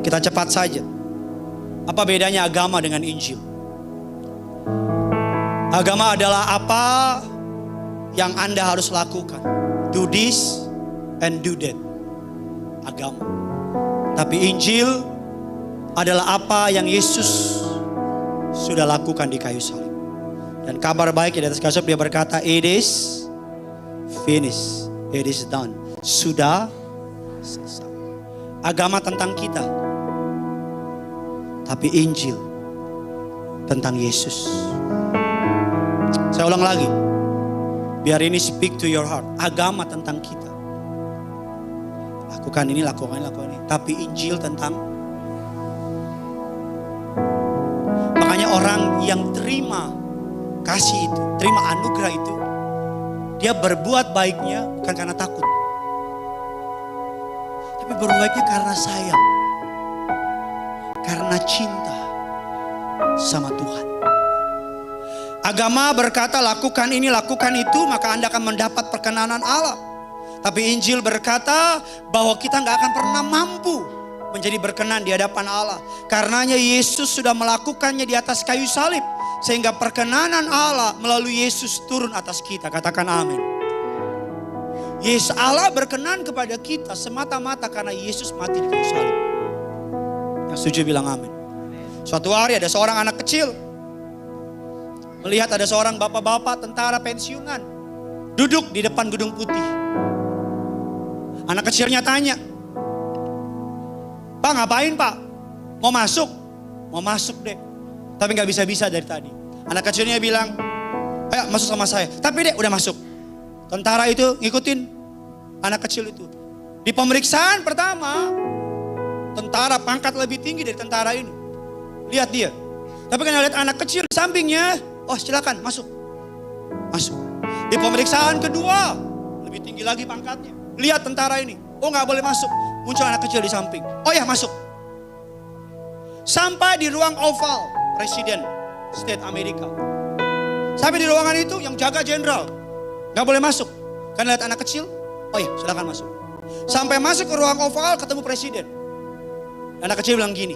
Kita cepat saja. Apa bedanya agama dengan Injil? Agama adalah apa yang Anda harus lakukan. Do this and do that. Agama. Tapi Injil adalah apa yang Yesus sudah lakukan di kayu salib. Dan kabar baik di atas kayu salib dia berkata, it is finished, it is done. Sudah selesai. Agama tentang kita, tapi Injil tentang Yesus. Saya ulang lagi, biar ini speak to your heart. Agama tentang kita. Lakukan ini, lakukan ini, lakukan ini. Tapi Injil tentang. Makanya orang yang terima kasih itu, terima anugerah itu, dia berbuat baiknya bukan karena takut. Tapi berbuat baiknya karena sayang. Karena cinta sama Tuhan. Agama berkata lakukan ini, lakukan itu, maka Anda akan mendapat perkenanan Allah. Tapi Injil berkata bahwa kita gak akan pernah mampu menjadi berkenan di hadapan Allah. Karenanya Yesus sudah melakukannya di atas kayu salib. Sehingga perkenanan Allah melalui Yesus turun atas kita. Katakan amin. Yesus Allah berkenan kepada kita semata-mata karena Yesus mati di kayu salib. Yang setuju bilang amin. Suatu hari ada seorang anak kecil melihat ada seorang bapak-bapak tentara pensiunan duduk di depan gedung putih. Anak kecilnya tanya, "Pak, ngapain Pak? Mau masuk?" "Mau masuk deh, tapi gak bisa-bisa dari tadi." Anak kecilnya bilang, Ayo masuk sama saya. Tapi dek udah masuk. Tentara itu ngikutin anak kecil itu. Di pemeriksaan pertama, tentara pangkat lebih tinggi dari tentara ini. Lihat dia. Tapi karena lihat anak kecil di sampingnya, oh silakan masuk. Masuk. Di pemeriksaan kedua, lebih tinggi lagi pangkatnya. Lihat tentara ini. Oh nggak boleh masuk. Muncul anak kecil di samping. Oh ya masuk. Sampai di ruang oval Presiden State Amerika. Sampai di ruangan itu yang jaga jenderal. Gak boleh masuk. Karena lihat anak kecil. Oh iya silakan masuk. Sampai masuk ke ruang oval ketemu presiden. Anak kecil bilang gini.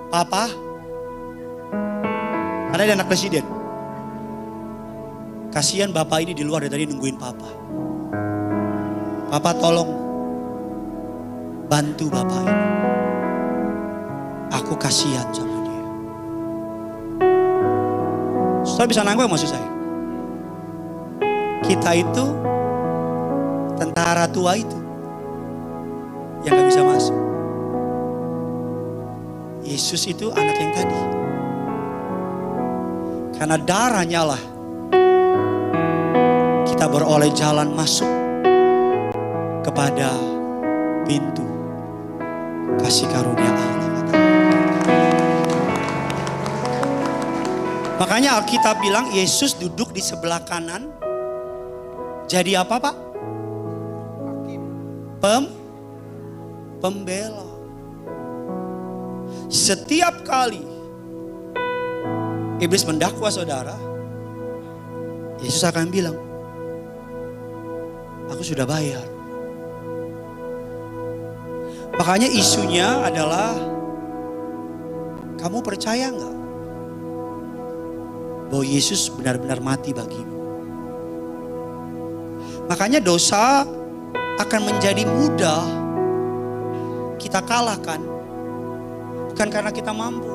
Papa. Ada anak presiden. Kasihan bapak ini di luar dari tadi nungguin papa. Papa tolong. Bantu bapak ini. Aku kasihan sama dia. Saudara bisa nangkep maksud saya? Kita itu tentara tua itu yang gak bisa masuk. Yesus itu anak yang tadi. Karena darahnya lah kita beroleh jalan masuk kepada pintu kasih karunia Allah. Makanya Alkitab bilang Yesus duduk di sebelah kanan. Jadi apa Pak? Pembela. Setiap kali iblis mendakwa saudara, Yesus akan bilang, aku sudah bayar. Makanya isunya adalah, kamu percaya nggak bahwa Yesus benar-benar mati bagimu? Makanya dosa akan menjadi mudah kita kalahkan. Bukan karena kita mampu.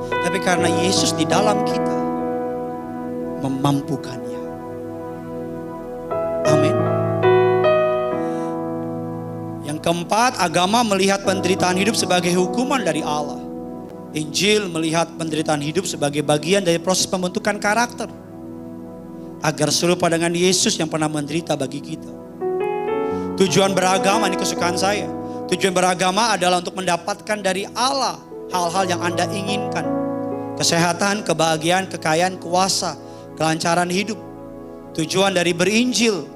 Tapi karena Yesus di dalam kita memampukannya. Amin. Yang keempat, agama melihat penderitaan hidup sebagai hukuman dari Allah. Injil melihat penderitaan hidup sebagai bagian dari proses pembentukan karakter. Agar serupa dengan Yesus yang pernah menderita bagi kita. Tujuan beragama, ini kesukaan saya. Tujuan beragama adalah untuk mendapatkan dari Allah hal-hal yang Anda inginkan. Kesehatan, kebahagiaan, kekayaan, kuasa, kelancaran hidup. Tujuan dari berinjil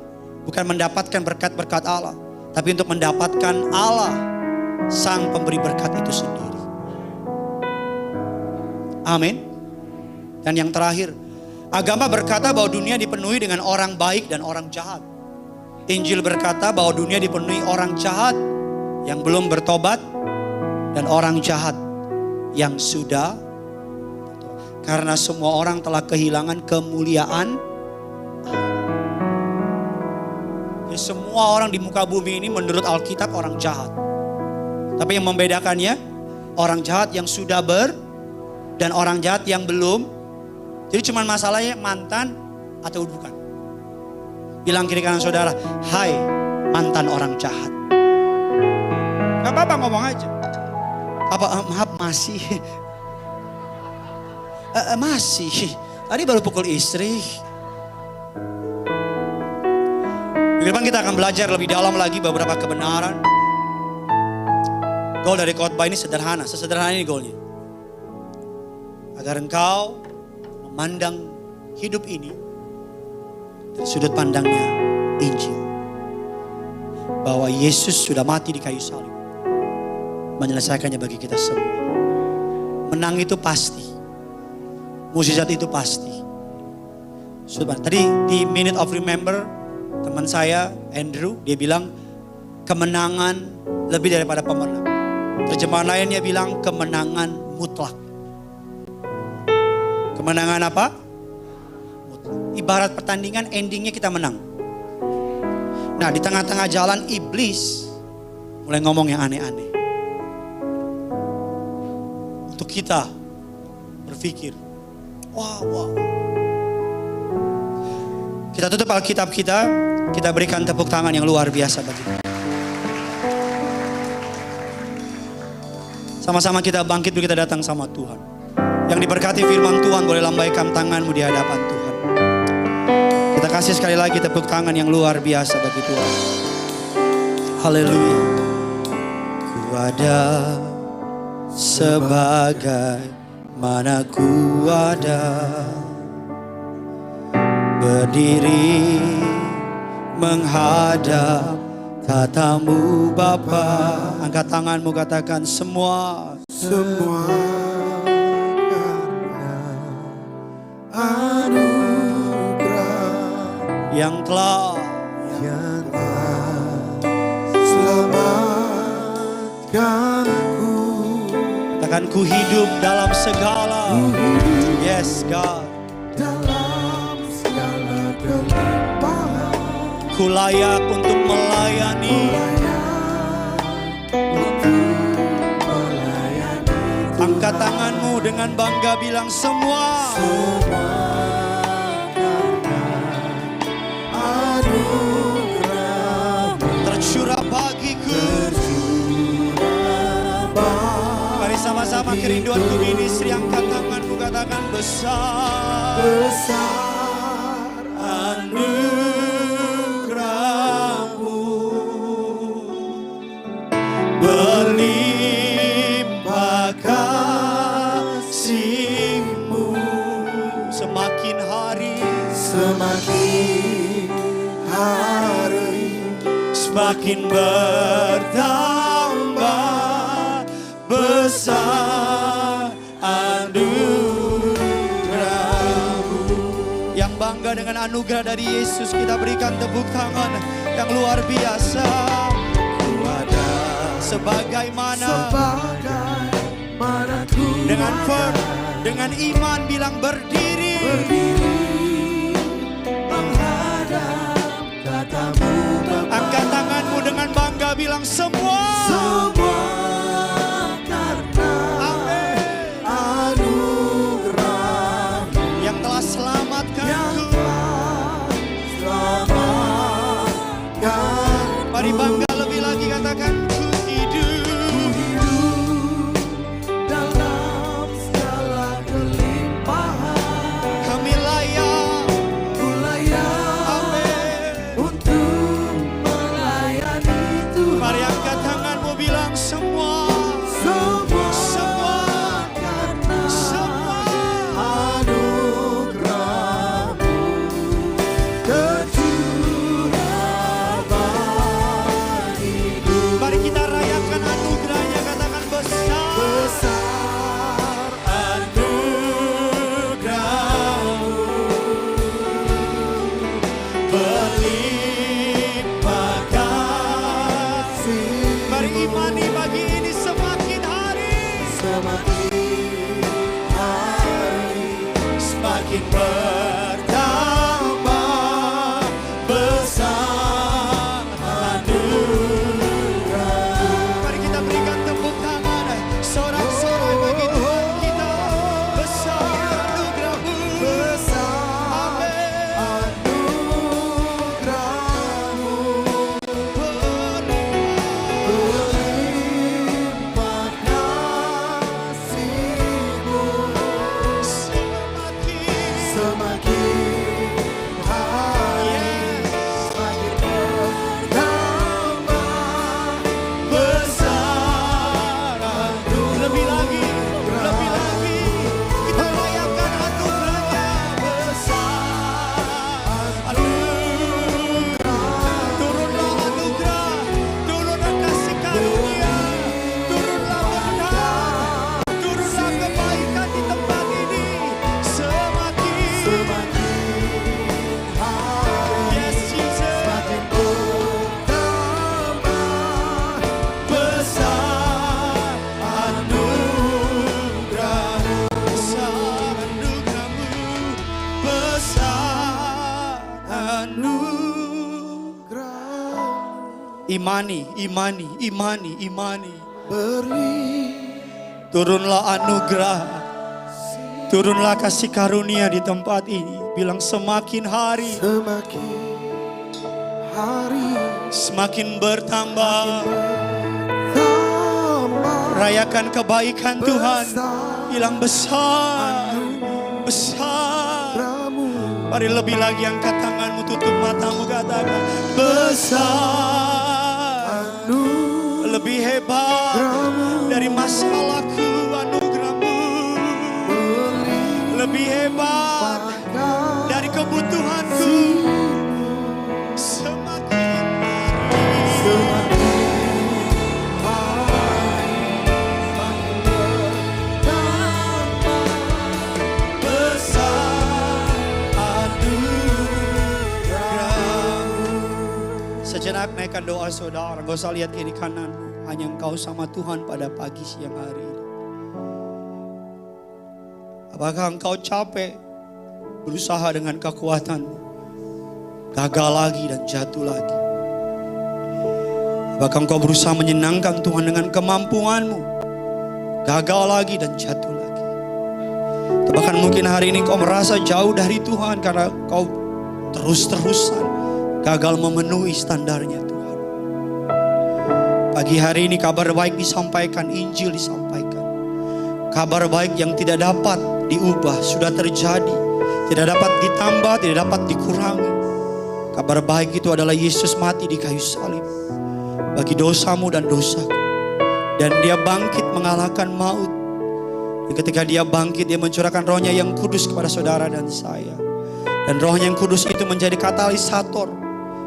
bukan mendapatkan berkat-berkat Allah, tapi untuk mendapatkan Allah, Sang Pemberi berkat itu sendiri. Amin. Dan yang terakhir, agama berkata bahwa dunia dipenuhi dengan orang baik dan orang jahat. Injil berkata bahwa dunia dipenuhi orang jahat yang belum bertobat dan orang jahat yang sudah. Karena semua orang telah kehilangan kemuliaan Allah. Ya, semua orang di muka bumi ini menurut Alkitab orang jahat. Tapi yang membedakannya, orang jahat yang sudah dan orang jahat yang belum. Jadi cuma masalahnya mantan atau bukan. Bilang kiri kanan saudara, hai mantan orang jahat. Gak apa-apa ngomong aja. Maaf masih. Masih. Tadi baru pukul istri. Di depan kita akan belajar lebih dalam lagi beberapa kebenaran. Goal dari khotbah ini sederhana. Sesederhana ini goalnya. Agar engkau memandang hidup ini dari sudut pandangnya Injil. Bahwa Yesus sudah mati di kayu salib. Menyelesaikannya bagi kita semua. Menang itu pasti. Mukjizat itu pasti. Tadi di Minute of Remember, teman saya Andrew, dia bilang kemenangan lebih daripada pemenang. Terjemahan lainnya bilang kemenangan mutlak. Kemenangan apa? Mutlak. Ibarat pertandingan endingnya kita menang. Nah di tengah-tengah jalan iblis mulai ngomong yang aneh-aneh. Untuk kita berpikir, wow. Kita tutup Alkitab kita berikan tepuk tangan yang luar biasa bagi kita. Sama-sama kita bangkit, kita datang sama Tuhan. Yang diberkati firman Tuhan boleh lambaikan tanganmu di hadapan Tuhan. Kita kasih sekali lagi tepuk tangan yang luar biasa bagi Tuhan. Haleluya. Ku ada sebagai mana ku ada, berdiri menghadap tatamu Bapa. Angkat tanganmu, katakan semua. Semua karena anugerah yang telah selamatkanku. Katakan ku hidup dalam segala. Yes God. Dalam segala kelimpahan Ku layak untuk melayani. Angkat tanganmu dengan bangga bilang semua. Semua karena anugerah-Mu Tercurah bagiku. Mari sama-sama kerinduanku ministry. Angkat tanganmu, katakan besar. besar Anugerah-Mu berlimpah kasih-Mu. Semakin hari semakin bertambah besar anugerah-Mu. Yang bangga dengan anugerah dari Yesus, kita berikan tepuk tangan yang luar biasa. Ku ada sebagaimana ku dengan firm, dengan iman bilang berdiri menghadap tatamu Bapa. Angkat tanganmu dengan bangga bilang semua. Semua karena anugerah-Mu Yang telah selamatkanku. selamatkan. Mari bangga lebih lagi, katakan ku hidup Dalam segala kelimpahan kami layak. ku layak Amin. untuk melayani Tuhan. Mari angkat tanganmu bilang semua. Semua karena anugerah-Mu tercurah bagiku. Mari kita rayakan anugerahnya, katakan besar. Besar Anugerah-Mu berlimpah kasih. Mari imani pagi ini semakin hari semakin bertambah besar anugerah. Mari kita berikan tepuk tangan sorak-sorai bagi Tuhan kita. Besar anugerah-Mu. Amin. anugerah-Mu berlimpah kasih-Mu semakin hari semakin bertambah besar anugerah. Lebih lagi kita layakan anugerahnya. Besar anugerah. Turunlah anugerah, turunlah kasih karunia, turunlah berkat, turunlah kebaikan di tempat ini. Semakin yes Jesus, semakin bertambah besar anugerah, besar anugerah-Mu, besar anugerah. Imani. Turunlah anugerah, turunlah kasih karunia di tempat ini. Bilang semakin hari semakin bertambah. Rayakan kebaikan Tuhan. Bilang besar. Mari lebih lagi angkat tanganmu, tutup matamu, katakan besar, lebih hebat dari masalahku, anugerahmu. Lebih hebat dari kebutuhanku. Semakin besar anugerahmu. Sejenak naikkan doa saudara, gak usah lihat kiri kananmu. Hanya engkau sama Tuhan pada pagi siang hari ini. Apakah engkau capek berusaha dengan kekuatanmu, gagal lagi dan jatuh lagi? Apakah engkau berusaha menyenangkan Tuhan dengan kemampuanmu, gagal lagi dan jatuh lagi? Bahkan mungkin hari ini kau merasa jauh dari Tuhan karena kau terus-terusan gagal memenuhi standarnya Tuhan. Pagi hari ini kabar baik disampaikan, Injil disampaikan. Kabar baik yang tidak dapat diubah, sudah terjadi. Tidak dapat ditambah, tidak dapat dikurangi. Kabar baik itu adalah Yesus mati di kayu salib bagi dosamu dan dosaku. Dan dia bangkit mengalahkan maut. Dan ketika dia bangkit, dia mencurahkan rohnya yang kudus kepada saudara dan saya. Dan roh yang kudus itu menjadi katalisator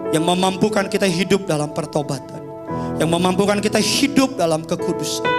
yang memampukan kita hidup dalam pertobatan. Yang memampukan kita hidup dalam kekudusan.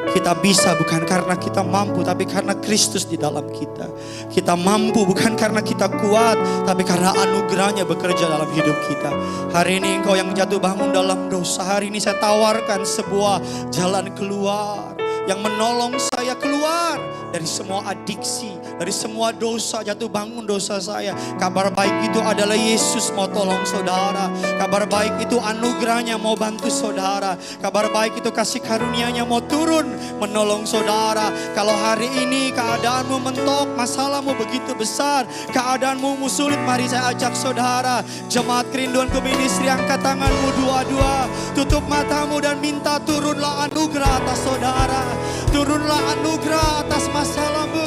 Kita bisa bukan karena kita mampu, tapi karena Kristus di dalam kita. Kita mampu bukan karena kita kuat, tapi karena anugerahnya bekerja dalam hidup kita. Hari ini engkau yang jatuh bangun dalam dosa, hari ini saya tawarkan sebuah jalan keluar yang menolong saya keluar dari semua adiksi, dari semua dosa, jatuh bangun dosa saya. Kabar baik itu adalah Yesus mau tolong saudara. Kabar baik itu anugerahnya mau bantu saudara. Kabar baik itu kasih karunia-Nya mau turun menolong saudara. Kalau hari ini keadaanmu mentok, masalahmu begitu besar, keadaanmu sulit, mari saya ajak saudara, jemaat Kerinduanku Ministry, angkat tanganmu dua-dua, tutup matamu dan minta turunlah anugerah atas saudara. Turunlah anugerah atas masalahmu.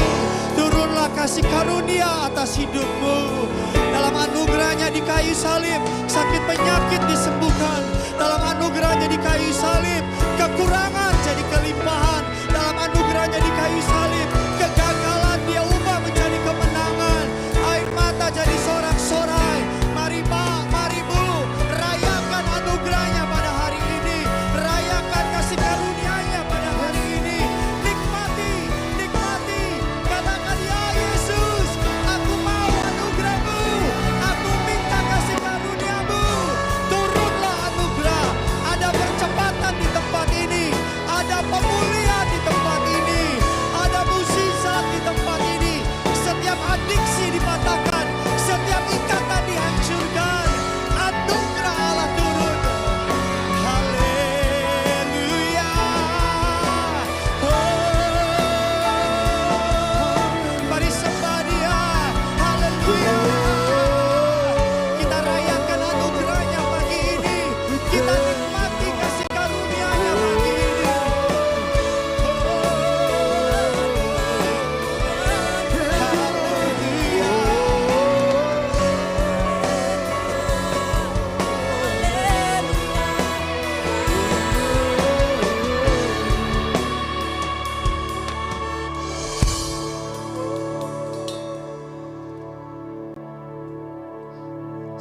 Turunlah kasih karunia atas hidupmu. Dalam anugerahnya di kayu salib, sakit penyakit disembuhkan. Dalam anugerahnya di kayu salib, kekurangan jadi kelimpahan. Dalam anugerahnya di kayu salib, kegagalan dia ubah menjadi kemenangan. Air mata jadi sorak-sorai. Mari Pak, mari Bu, rayakan anugerahnya pada hari ini. Rayakan kasih karunia-Nya pada hari ini. Nikmati, nikmati. Katakan ya Yesus, aku mau anugerah-Mu. Aku minta kasih karunia-Mu. Turunlah anugerah. Ada percepatan di tempat ini. Ada pemulihan di tempat ini. Ada mukjizat di tempat ini. Setiap adiksi dipatahkan. Setiap ikatan dihancurkan. Anugerah Allah turun. Haleluya. Mari sembah Dia. Haleluya. Kita rayakan anugerahnya pagi ini. Kita nikmati kasih karunia-Nya pagi ini.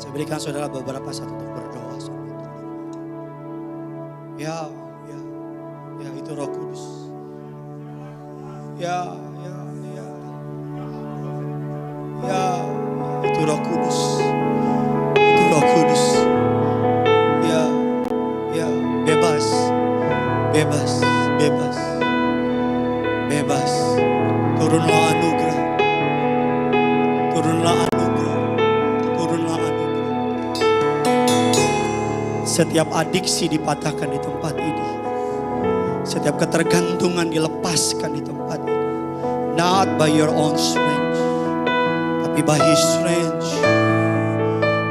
Saya berikan saudara beberapa saat untuk berdoa. Ya, itu Roh Kudus. Ya, itu Roh Kudus. Itu Roh Kudus. Ya, bebas. Turunlah anugerah. Setiap adiksi dipatahkan di tempat ini. Setiap ketergantungan dilepaskan di tempat ini. Not by your own strength, tapi by His strength.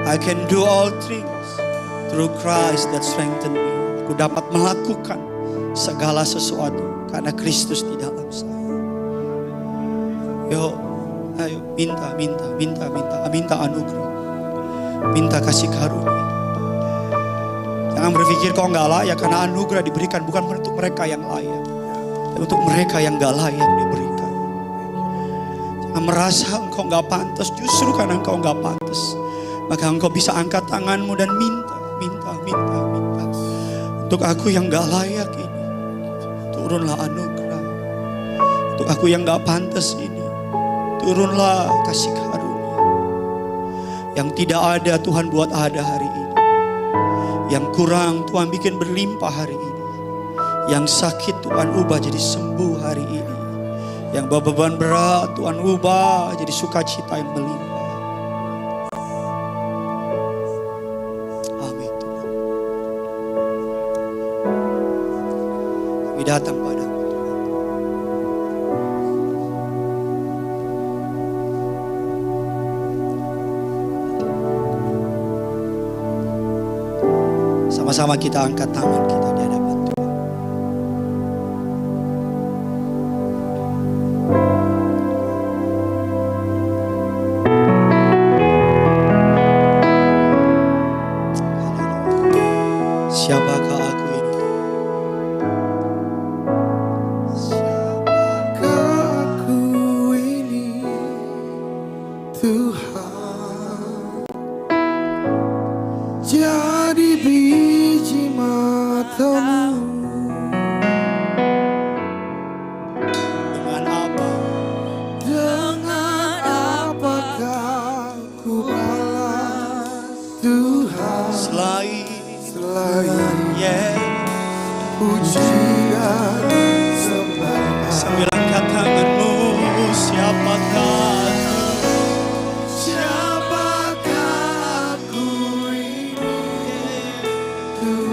I can do all things through Christ that strengthen me. Aku dapat melakukan segala sesuatu karena Kristus di dalam saya. Yo, Ayo minta anugerah. Minta kasih karunia. Jangan berpikir kau nggak layak, karena anugerah diberikan bukan untuk mereka yang layak, tapi untuk mereka yang nggak layak diberikan. Jangan merasa engkau nggak pantas, justru karena engkau nggak pantas, maka engkau bisa angkat tanganmu dan minta. Untuk aku yang nggak layak ini, turunlah anugerah. Untuk aku yang nggak pantas ini, turunlah kasih karunia. Yang tidak ada Tuhan buat ada hari ini. Yang kurang Tuhan bikin berlimpah hari ini. Yang sakit Tuhan ubah jadi sembuh hari ini. Yang beban berat Tuhan ubah jadi sukacita yang melimpah. Amin Tuhan. Kami datang padamu. Sama-sama kita angkat tangan kita di hadapan Tuhan. Siapakah aku ini? Siapakah aku ini, Tuhan? Jadi biji matamu. Dengan apa? Dengan apakah ku balas, Tuhan? Selain pujian sembah. sambil angkat tanganmu, siapakah aku? Siapakah aku ini, Tuhan?